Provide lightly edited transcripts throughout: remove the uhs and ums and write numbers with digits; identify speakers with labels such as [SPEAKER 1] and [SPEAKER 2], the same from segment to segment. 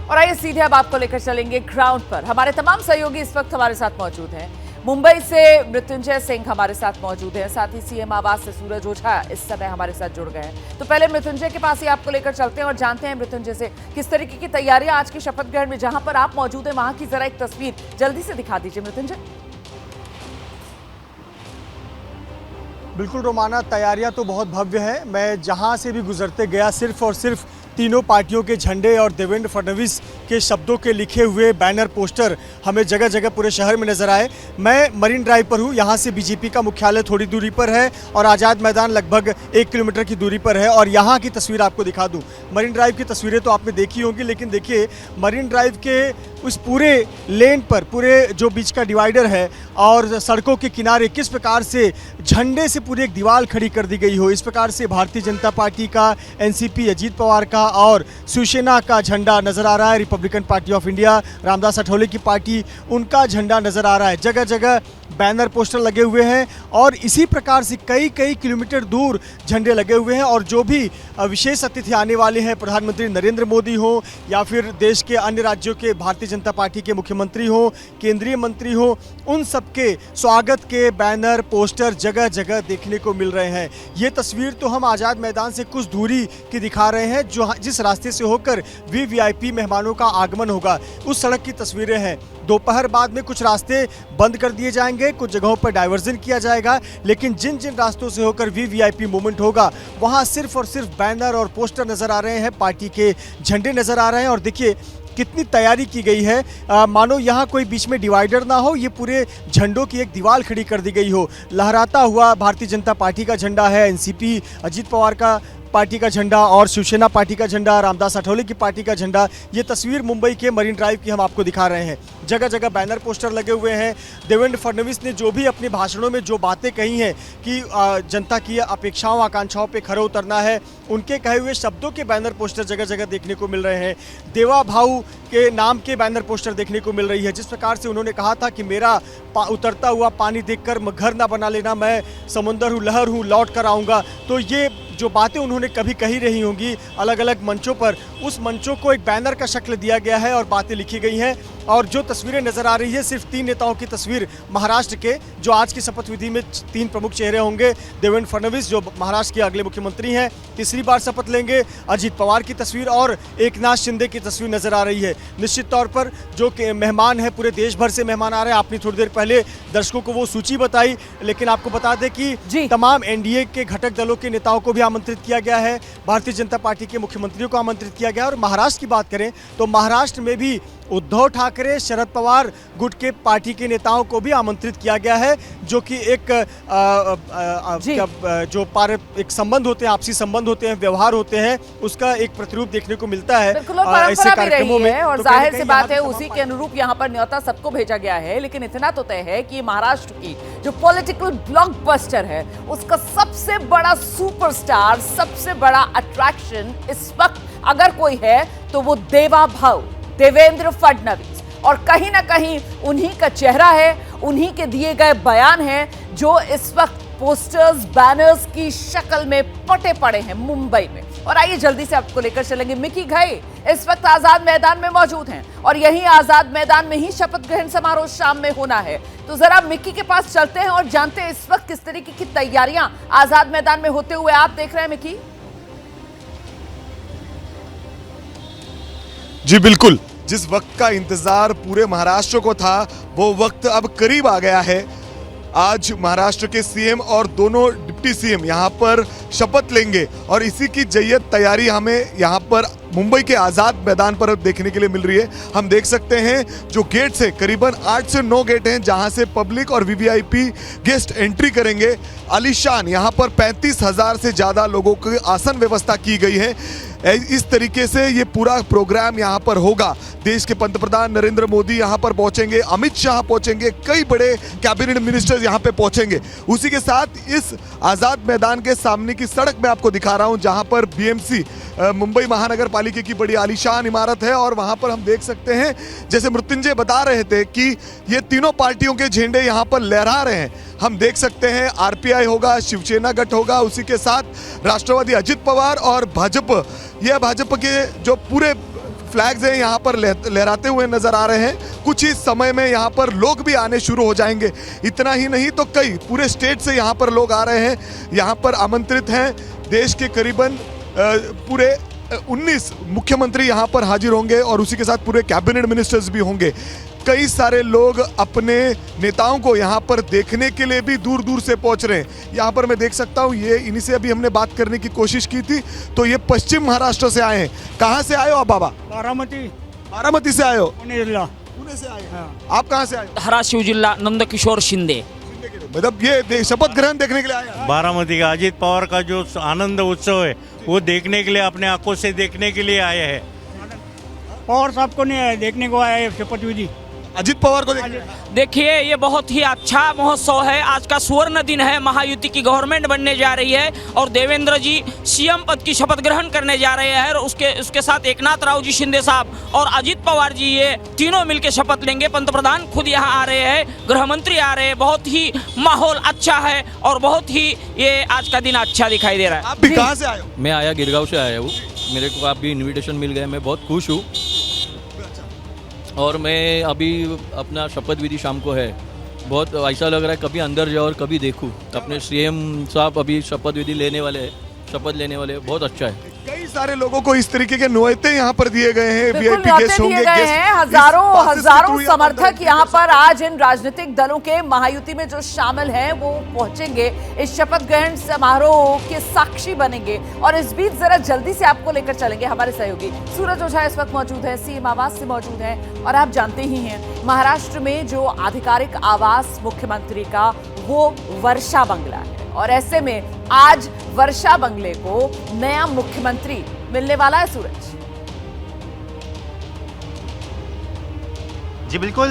[SPEAKER 1] और आइए सीधे अब आपको लेकर चलेंगे ग्राउंड पर। हमारे तमाम सहयोगी इस वक्त हमारे साथ मौजूद हैं। मुंबई से मृत्युंजय सिंह हमारे साथ मौजूद हैं, साथ ही सीएम आवास से सूरज ओझा इस समय हमारे साथ जुड़ गए हैं। तो पहले मृत्युंजय के पास ही आपको लेकर चलते हैं और जानते हैं मृत्युंजय से किस तरीके की तैयारियां आज की शपथ ग्रहण में, जहां पर आप मौजूद हैं वहां की जरा एक तस्वीर जल्दी से दिखा दीजिए मृत्युंजय।
[SPEAKER 2] बिल्कुल रोमाना, तैयारियां तो बहुत भव्य है। मैं जहां से भी गुजरते गया सिर्फ और सिर्फ तीनों पार्टियों के झंडे और देवेंद्र फडणवीस के शब्दों के लिखे हुए बैनर पोस्टर हमें जगह जगह पूरे शहर में नजर आए। मैं मरीन ड्राइव पर हूँ, यहाँ से बीजेपी का मुख्यालय थोड़ी दूरी पर है और आज़ाद मैदान लगभग 1 किलोमीटर की दूरी पर है। और यहाँ की तस्वीर आपको दिखा दूँ। मरीन ड्राइव की तस्वीरें तो आपने देखी होंगी, लेकिन देखिए मरीन ड्राइव के उस पूरे लेन पर, पूरे जो बीच का डिवाइडर है और सड़कों के किनारे किस प्रकार से झंडे से पूरी एक दीवार खड़ी कर दी गई हो। इस प्रकार से भारतीय जनता पार्टी का, एनसीपी अजीत पवार का और शिवसेना का झंडा नजर आ रहा है। Republican Party of India, Ramdas Athawale की पार्टी, उनका झंडा नजर आ रहा है। जगह जगह बैनर पोस्टर लगे हुए हैं और इसी प्रकार से कई कई किलोमीटर दूर झंडे लगे हुए हैं। और जो भी विशेष अतिथि आने वाले हैं, प्रधानमंत्री नरेंद्र मोदी हो या फिर देश के अन्य राज्यों के भारतीय जनता पार्टी के मुख्यमंत्री हो, केंद्रीय मंत्री हो, उन सबके स्वागत के बैनर पोस्टर जगह जगह देखने को मिल रहे हैं। ये तस्वीर तो हम आज़ाद मैदान से कुछ दूरी की दिखा रहे हैं, जो जिस रास्ते से होकर वीवीआईपी मेहमानों का आगमन होगा उस सड़क की तस्वीरें हैं। दोपहर बाद में कुछ रास्ते बंद कर दिए जाएंगे, कुछ जगहों पर डाइवर्जन किया जाएगा, लेकिन जिन जिन रास्तों से होकर वीवीआईपी मूवमेंट होगा वहां सिर्फ और सिर्फ बैनर और पोस्टर नजर आ रहे हैं, पार्टी के झंडे नजर आ रहे हैं। और देखिए कितनी तैयारी की गई है, मानो यहाँ कोई बीच में डिवाइडर ना हो, ये पूरे झंडों की एक दीवार खड़ी कर दी गई हो। लहराता हुआ भारतीय जनता पार्टी का झंडा है, एनसीपी अजीत पवार का पार्टी का झंडा और शिवसेना पार्टी का झंडा, रामदास अठौले की पार्टी का झंडा। ये तस्वीर मुंबई के मरीन ड्राइव की हम आपको दिखा रहे हैं। जगह जगह बैनर पोस्टर लगे हुए हैं। देवेंद्र फडणवीस ने जो भी अपने भाषणों में जो बातें कही हैं कि जनता की अपेक्षाओं आकांक्षाओं पे खरे उतरना है, उनके कहे हुए शब्दों के बैनर पोस्टर जगह जगह देखने को मिल रहे हैं। देवा भाऊ के नाम के बैनर पोस्टर देखने को मिल रही है। जिस प्रकार से उन्होंने कहा था कि मेरा उतरता हुआ पानी देखकर घर ना बना लेना, मैं समुंदर हूँ, लहर हूँ, लौट कर आऊँगा। तो ये जो बातें उन्होंने कभी कही रही होंगी अलग अलग मंचों पर, उस मंचों को एक बैनर का शक्ल दिया गया है और बातें लिखी गई हैं। और जो तस्वीरें नजर आ रही है सिर्फ 3 नेताओं की तस्वीर महाराष्ट्र के, जो आज की शपथ विधि में 3 प्रमुख चेहरे होंगे। देवेंद्र फडणवीस जो महाराष्ट्र के अगले मुख्यमंत्री हैं, तीसरी बार शपथ लेंगे, अजीत पवार की तस्वीर और एकनाथ शिंदे की तस्वीर नजर आ रही है। निश्चित तौर पर जो मेहमान है, पूरे देश भर से मेहमान आ रहे हैं। आपने थोड़ी देर पहले दर्शकों को वो सूची बताई, लेकिन आपको बता दें कि तमाम एनडीए के घटक दलों के नेताओं को भी आमंत्रित किया गया है, भारतीय जनता पार्टी के मुख्यमंत्रियों को आमंत्रित किया गया है। और महाराष्ट्र की बात करें तो महाराष्ट्र में भी उद्धव ठाकरे, शरद पवार गुट के पार्टी के नेताओं को भी आमंत्रित किया गया है, जो कि एक एक संबंध होते हैं, आपसी संबंध होते हैं, व्यवहार होते हैं, उसका एक प्रतिरूप देखने को मिलता है ऐसे कार्यक्रमों में।
[SPEAKER 1] और जाहिर सी बात है उसी के अनुरूप यहाँ पर न्योता सबको भेजा गया है। लेकिन इतना तो तय है कि महाराष्ट्र की जो पॉलिटिकल ब्लॉकबस्टर है, उसका सबसे बड़ा सुपरस्टार, सबसे बड़ा अट्रैक्शन इस वक्त अगर कोई है तो वो देवा भाऊ देवेंद्र फडणवीस। और कहीं ना कहीं उन्हीं का चेहरा है, उन्हीं के दिए गए बयान हैं जो इस वक्त पोस्टर्स, बैनर्स की शक्ल में पटे पड़े हैं मुंबई में। और आइए जल्दी से आपको लेकर चलेंगे। मिकी घई इस वक्त आजाद मैदान में मौजूद हैं और यही आजाद मैदान में ही शपथ ग्रहण समारोह शाम में होना है। तो जरा मिकी के पास चलते हैं और जानते हैं इस वक्त किस तरीके की तैयारियां आजाद मैदान में होते हुए आप देख रहे हैं। मिकी
[SPEAKER 3] जी बिल्कुल, जिस वक्त का इंतजार पूरे महाराष्ट्र को था वो वक्त अब करीब आ गया है। आज महाराष्ट्र के सीएम और दोनों डिप्टी सीएम यहाँ पर शपथ लेंगे और इसी की जय्यत तैयारी हमें यहाँ पर मुंबई के आज़ाद मैदान पर देखने के लिए मिल रही है। हम देख सकते हैं जो गेट्स है, करीबन 8 से 9 गेट हैं जहाँ से पब्लिक और वीवीआईपी गेस्ट एंट्री करेंगे। आलीशान यहाँ पर 35,000 से ज़्यादा लोगों की आसन व्यवस्था की गई है। इस तरीके से ये पूरा प्रोग्राम यहाँ पर होगा। देश के पंतप्रधान नरेंद्र मोदी यहाँ पर पहुँचेंगे, अमित शाह पहुँचेंगे, कई बड़े कैबिनेट मिनिस्टर्स यहाँ पे पहुँचेंगे। उसी के साथ इस आज़ाद मैदान के सामने की सड़क मैं आपको दिखा रहा हूँ जहाँ पर बीएमसी मुंबई महानगर पालिका की बड़ी आलीशान इमारत है। और वहाँ पर हम देख सकते हैं, जैसे मृत्युंजय बता रहे थे कि ये तीनों पार्टियों के झंडे यहाँ पर लहरा रहे हैं। हम देख सकते हैं आरपीआई होगा, शिवसेना गठ होगा, उसी के साथ राष्ट्रवादी अजित पवार और भाजपा, यह भाजपा के जो पूरे फ्लैग्स हैं यहाँ पर लहराते हुए नजर आ रहे हैं। कुछ ही समय में यहाँ पर लोग भी आने शुरू हो जाएंगे। इतना ही नहीं तो कई पूरे स्टेट से यहाँ पर लोग आ रहे हैं, यहाँ पर आमंत्रित हैं। देश के करीबन पूरे 19 मुख्यमंत्री यहाँ पर हाजिर होंगे और उसी के साथ पूरे कैबिनेट मिनिस्टर्स भी होंगे। कई सारे लोग अपने नेताओं को यहाँ पर देखने के लिए भी दूर दूर से पहुँच रहे हैं। यहाँ पर मैं देख सकता हूँ, ये इन्हीं से अभी हमने बात करने की कोशिश की थी, तो ये पश्चिम महाराष्ट्र से आए हैं। कहाँ से आए हो आप बाबा? बारामती से आए हो? पुणे से आए हैं। आप कहाँ से आए हो?
[SPEAKER 4] धाराशिव जिला, नंदकिशोर शिंदे।
[SPEAKER 3] मतलब ये शपथ ग्रहण देखने के लिए आए हैं?
[SPEAKER 5] बारामती का अजीत पवार का जो आनंद उत्सव है वो देखने के लिए, अपने आंखों से देखने के लिए आए हैं।
[SPEAKER 6] पवार साहब को नहीं आया, देखने को आया है शपथ विधि।
[SPEAKER 3] अजीत पवार को
[SPEAKER 4] देखिए, ये बहुत ही अच्छा महोत्सव है। आज का स्वर्ण दिन है, महायुति की गवर्नमेंट बनने जा रही है और देवेंद्र जी सीएम पद की शपथ ग्रहण करने जा रहे हैं और उसके साथ एकनाथ राव जी शिंदे साहब और अजीत पवार जी, ये तीनों मिलकर शपथ लेंगे। पंतप्रधान खुद यहाँ आ रहे हैं, गृह मंत्री आ रहे हैं। बहुत ही माहौल अच्छा है और बहुत ही ये आज का दिन अच्छा दिखाई दे रहा है।
[SPEAKER 3] आप भी कहाँ से आए हो?
[SPEAKER 7] मैं आया गिरगांव से आया हूँ। मेरे को आपकी इनविटेशन मिल गया, मैं बहुत खुश हूँ। और मैं अभी अपना शपथ विधि शाम को है, बहुत ऐसा लग रहा है कभी अंदर जाओ और कभी देखूं। अपने सीएम साहब अभी शपथ विधि लेने वाले हैं, शपथ लेने वाले हैं, बहुत अच्छा है।
[SPEAKER 3] कई सारे लोगों को इस तरीके के नुयते यहाँ पर दिए गए हैं।
[SPEAKER 1] बिल्कुल
[SPEAKER 3] VIP
[SPEAKER 1] न्योते
[SPEAKER 3] गेस्ट होंगे,
[SPEAKER 1] दिए गए
[SPEAKER 3] गेस्ट
[SPEAKER 1] हैं।
[SPEAKER 3] इस
[SPEAKER 1] हजारों
[SPEAKER 3] process के
[SPEAKER 1] हजारों
[SPEAKER 3] through यहाँ
[SPEAKER 1] समर्थक
[SPEAKER 3] पर
[SPEAKER 1] यहाँ पर आज इन राजनीतिक दलों के महायुति में जो शामिल हैं वो पहुंचेंगे, इस शपथ ग्रहण समारोह के साक्षी बनेंगे। और इस बीच जरा जल्दी से आपको लेकर चलेंगे हमारे सहयोगी सूरज ओझा इस वक्त मौजूद है, सीएम आवास से मौजूद हैं। और आप जानते ही हैं, महाराष्ट्र में जो आधिकारिक आवास मुख्यमंत्री का वो वर्षा बंगला है और ऐसे में आज वर्षा बंगले को नया मुख्यमंत्री मिलने वाला है। सूरज
[SPEAKER 8] जी बिल्कुल,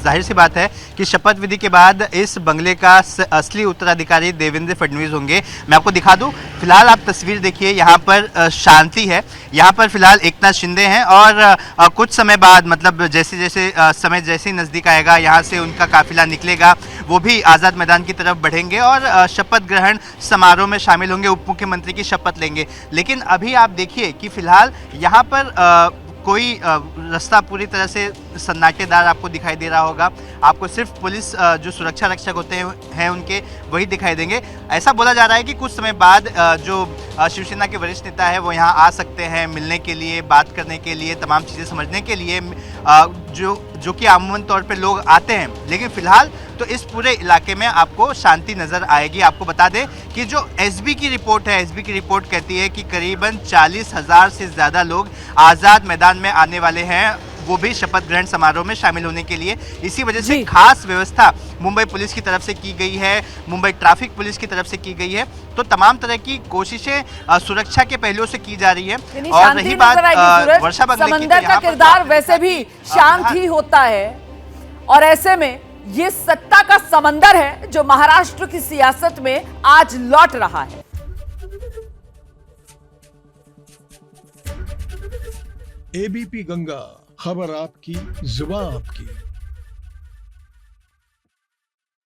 [SPEAKER 8] जाहिर सी बात है कि शपथ विधि के बाद इस बंगले का असली उत्तराधिकारी देवेंद्र फडणवीस होंगे। मैं आपको दिखा दूं, फिलहाल आप तस्वीर देखिए, यहाँ पर शांति है। यहाँ पर फिलहाल एकनाथ शिंदे हैं और कुछ समय बाद, मतलब जैसे जैसे समय जैसे ही नज़दीक आएगा, यहाँ से उनका काफिला निकलेगा, वो भी आज़ाद मैदान की तरफ बढ़ेंगे और शपथ ग्रहण समारोह में शामिल होंगे, उप मुख्यमंत्री की शपथ लेंगे। लेकिन अभी आप देखिए कि फिलहाल यहाँ पर कोई रास्ता पूरी तरह से सन्नाटेदार आपको दिखाई दे रहा होगा। आपको सिर्फ पुलिस जो सुरक्षा रक्षक होते हैं उनके वही दिखाई देंगे। ऐसा बोला जा रहा है कि कुछ समय बाद जो शिवसेना के वरिष्ठ नेता है वो यहाँ आ सकते हैं मिलने के लिए, बात करने के लिए, तमाम चीज़ें समझने के लिए, जो कि आमूमन तौर पे लोग आते हैं। लेकिन फिलहाल तो इस पूरे इलाके में आपको शांति नज़र आएगी। आपको बता दें कि जो एसबी की रिपोर्ट है, एसबी की रिपोर्ट कहती है कि करीबन 40,000 से ज़्यादा लोग आज़ाद मैदान में आने वाले हैं, वो भी शपथ ग्रहण समारोह में शामिल होने के लिए। इसी वजह से खास व्यवस्था मुंबई पुलिस की तरफ से की गई है, मुंबई ट्रैफिक पुलिस की तरफ से की गई है। तो तमाम तरह की कोशिशें सुरक्षा के पहलुओं से की जा रही है। और रही बात वर्षा बंगले की,
[SPEAKER 1] समंदर का किरदार वैसे भी शांत ही होता है और ऐसे में ये सत्ता का समंदर है जो महाराष्ट्र की सियासत में आज लौट रहा है।
[SPEAKER 9] एबीपी गंगा, खबर आपकी, जुबान आपकी।